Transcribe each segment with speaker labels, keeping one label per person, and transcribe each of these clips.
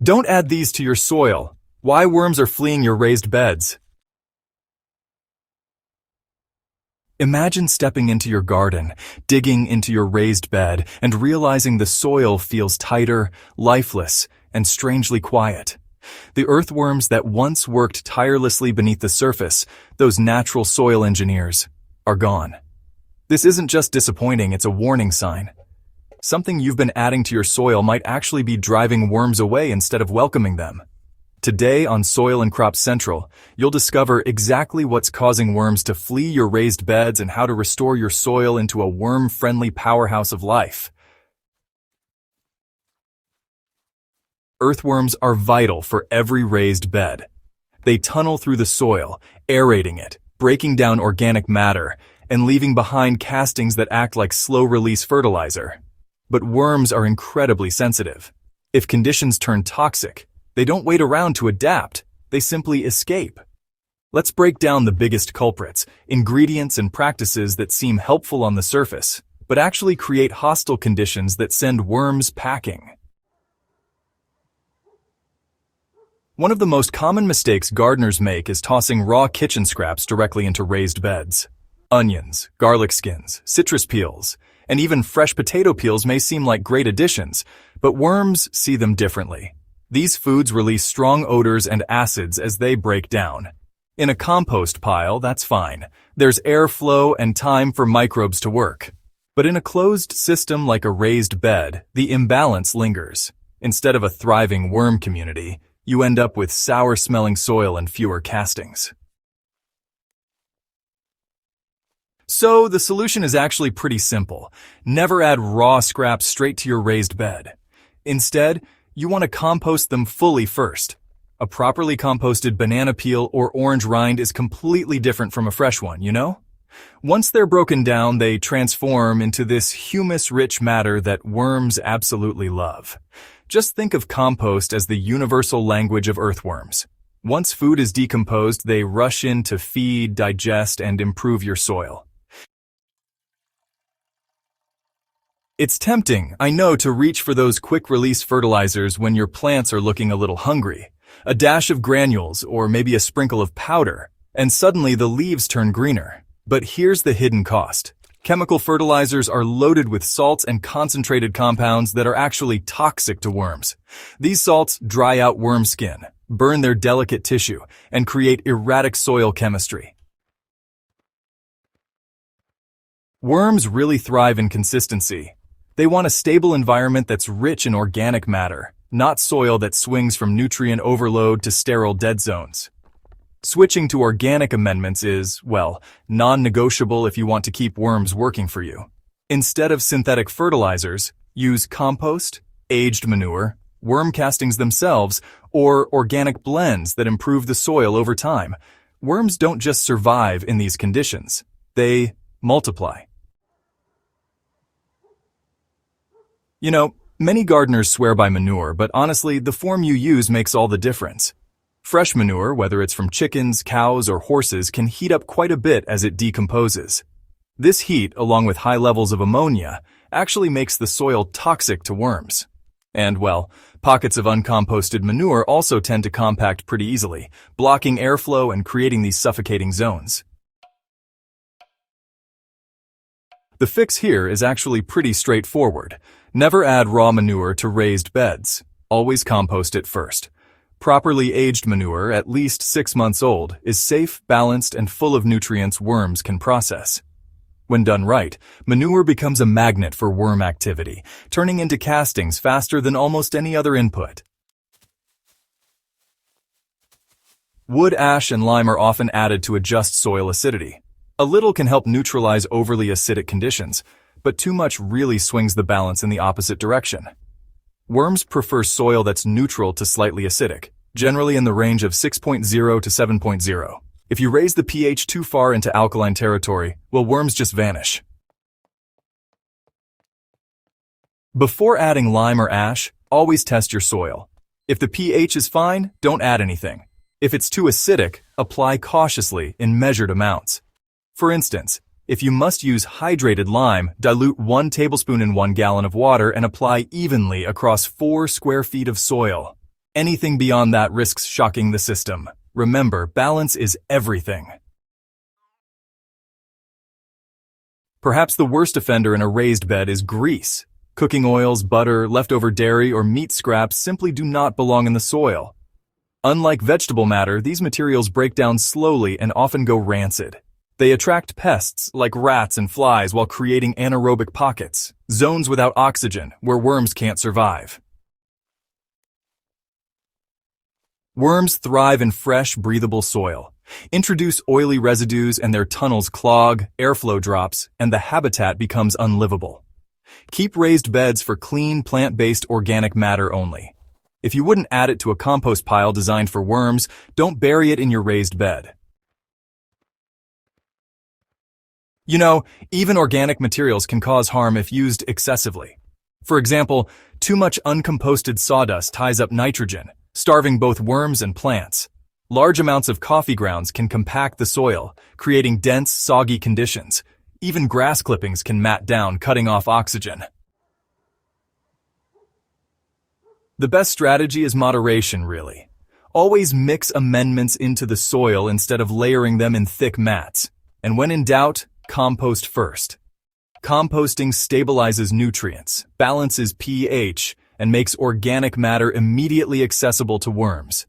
Speaker 1: Don't add these to your soil. Why worms are fleeing your raised beds. Imagine stepping into your garden, digging into your raised bed, and realizing the soil feels tighter, lifeless, and strangely quiet. The earthworms that once worked tirelessly beneath the surface, those natural soil engineers, are gone. This isn't just disappointing, it's a warning sign. Something you've been adding to your soil might actually be driving worms away instead of welcoming them. Today on Soil and Crop Central, you'll discover exactly what's causing worms to flee your raised beds and how to restore your soil into a worm-friendly powerhouse of life. Earthworms are vital for every raised bed. They tunnel through the soil, aerating it, breaking down organic matter, and leaving behind castings that act like slow-release fertilizer. But worms are incredibly sensitive. If conditions turn toxic, they don't wait around to adapt, they simply escape. Let's break down the biggest culprits, ingredients and practices that seem helpful on the surface, but actually create hostile conditions that send worms packing. One of the most common mistakes gardeners make is tossing raw kitchen scraps directly into raised beds. Onions, garlic skins, citrus peels, and even fresh potato peels may seem like great additions, but worms see them differently. These foods release strong odors and acids as they break down. In a compost pile, that's fine. There's airflow and time for microbes to work. But in a closed system like a raised bed, the imbalance lingers. Instead of a thriving worm community, you end up with sour-smelling soil and fewer castings. So the solution is actually pretty simple. Never add raw scraps straight to your raised bed. Instead, you want to compost them fully first. A properly composted banana peel or orange rind is completely different from a fresh one, you know? Once they're broken down, they transform into this humus-rich matter that worms absolutely love. Just think of compost as the universal language of earthworms. Once food is decomposed, they rush in to feed, digest, and improve your soil. It's tempting, I know, to reach for those quick-release fertilizers when your plants are looking a little hungry. A dash of granules, or maybe a sprinkle of powder, and suddenly the leaves turn greener. But here's the hidden cost. Chemical fertilizers are loaded with salts and concentrated compounds that are actually toxic to worms. These salts dry out worm skin, burn their delicate tissue, and create erratic soil chemistry. Worms really thrive in consistency. They want a stable environment that's rich in organic matter, not soil that swings from nutrient overload to sterile dead zones. Switching to organic amendments is, well, non-negotiable if you want to keep worms working for you. Instead of synthetic fertilizers, use compost, aged manure, worm castings themselves, or organic blends that improve the soil over time. Worms don't just survive in these conditions, they multiply. You know, many gardeners swear by manure, but honestly, the form you use makes all the difference. Fresh manure, whether it's from chickens, cows, or horses, can heat up quite a bit as it decomposes. This heat, along with high levels of ammonia, actually makes the soil toxic to worms. And, well, pockets of uncomposted manure also tend to compact pretty easily, blocking airflow and creating these suffocating zones. The fix here is actually pretty straightforward. Never add raw manure to raised beds. Always compost it first. Properly aged manure, at least 6 months old, is safe, balanced, and full of nutrients worms can process. When done right, manure becomes a magnet for worm activity, turning into castings faster than almost any other input. Wood ash and lime are often added to adjust soil acidity. A little can help neutralize overly acidic conditions, but too much really swings the balance in the opposite direction. Worms prefer soil that's neutral to slightly acidic, generally in the range of 6.0 to 7.0. If you raise the pH too far into alkaline territory, well, worms just vanish. Before adding lime or ash, always test your soil. If the pH is fine, don't add anything. If it's too acidic, apply cautiously in measured amounts. For instance, if you must use hydrated lime, dilute 1 tablespoon in 1 gallon of water and apply evenly across 4 square feet of soil. Anything beyond that risks shocking the system. Remember, balance is everything. Perhaps the worst offender in a raised bed is grease. Cooking oils, butter, leftover dairy, or meat scraps simply do not belong in the soil. Unlike vegetable matter, these materials break down slowly and often go rancid. They attract pests like rats and flies while creating anaerobic pockets, zones without oxygen where worms can't survive. Worms thrive in fresh, breathable soil. Introduce oily residues and their tunnels clog, airflow drops, and the habitat becomes unlivable. Keep raised beds for clean, plant-based organic matter only. If you wouldn't add it to a compost pile designed for worms, don't bury it in your raised bed. You know, even organic materials can cause harm if used excessively. For example, too much uncomposted sawdust ties up nitrogen, starving both worms and plants. Large amounts of coffee grounds can compact the soil, creating dense, soggy conditions. Even grass clippings can mat down, cutting off oxygen. The best strategy is moderation, really. Always mix amendments into the soil instead of layering them in thick mats. And when in doubt, compost first. Composting stabilizes nutrients, balances pH, and makes organic matter immediately accessible to worms.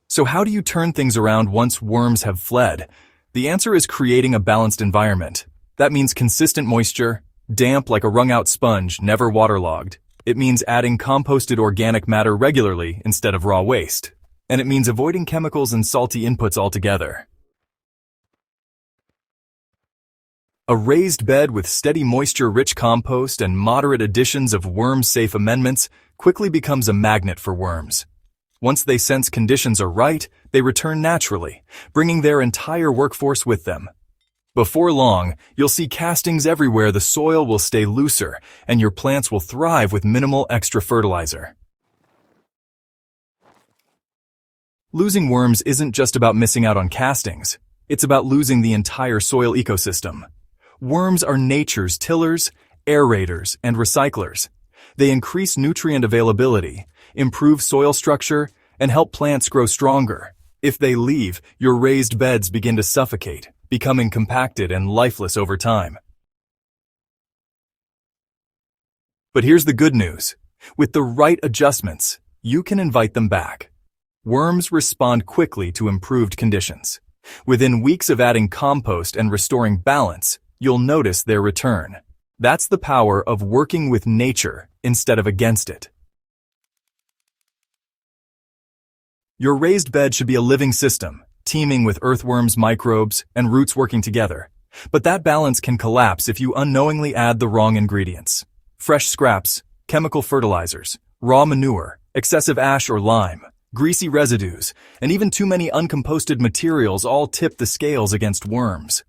Speaker 1: So how do you turn things around once worms have fled? The answer is creating a balanced environment. That means consistent moisture, damp like a wrung-out sponge, never waterlogged. It means adding composted organic matter regularly instead of raw waste. And it means avoiding chemicals and salty inputs altogether. A raised bed with steady moisture-rich compost and moderate additions of worm-safe amendments quickly becomes a magnet for worms. Once they sense conditions are right, they return naturally, bringing their entire workforce with them. Before long, you'll see castings everywhere. The soil will stay looser, and your plants will thrive with minimal extra fertilizer. Losing worms isn't just about missing out on castings. It's about losing the entire soil ecosystem. Worms are nature's tillers, aerators, and recyclers. They increase nutrient availability, improve soil structure, and help plants grow stronger. If they leave, your raised beds begin to suffocate, becoming compacted and lifeless over time. But here's the good news. With the right adjustments, you can invite them back. Worms respond quickly to improved conditions. Within weeks of adding compost and restoring balance, you'll notice their return. That's the power of working with nature instead of against it. Your raised bed should be a living system, teeming with earthworms, microbes, and roots working together. But that balance can collapse if you unknowingly add the wrong ingredients. Fresh scraps, chemical fertilizers, raw manure, excessive ash or lime, greasy residues, and even too many uncomposted materials all tip the scales against worms.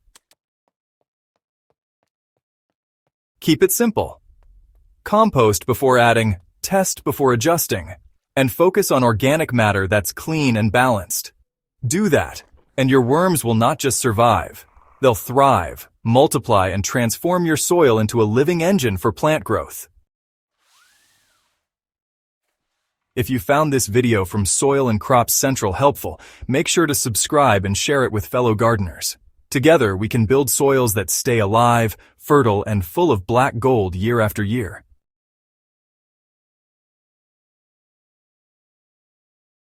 Speaker 1: Keep it simple. Compost before adding, test before adjusting, and focus on organic matter that's clean and balanced. Do that, and your worms will not just survive. They'll thrive, multiply, and transform your soil into a living engine for plant growth. If you found this video from Soil and Crops Central helpful, make sure to subscribe and share it with fellow gardeners. Together, we can build soils that stay alive, fertile, and full of black gold year after year.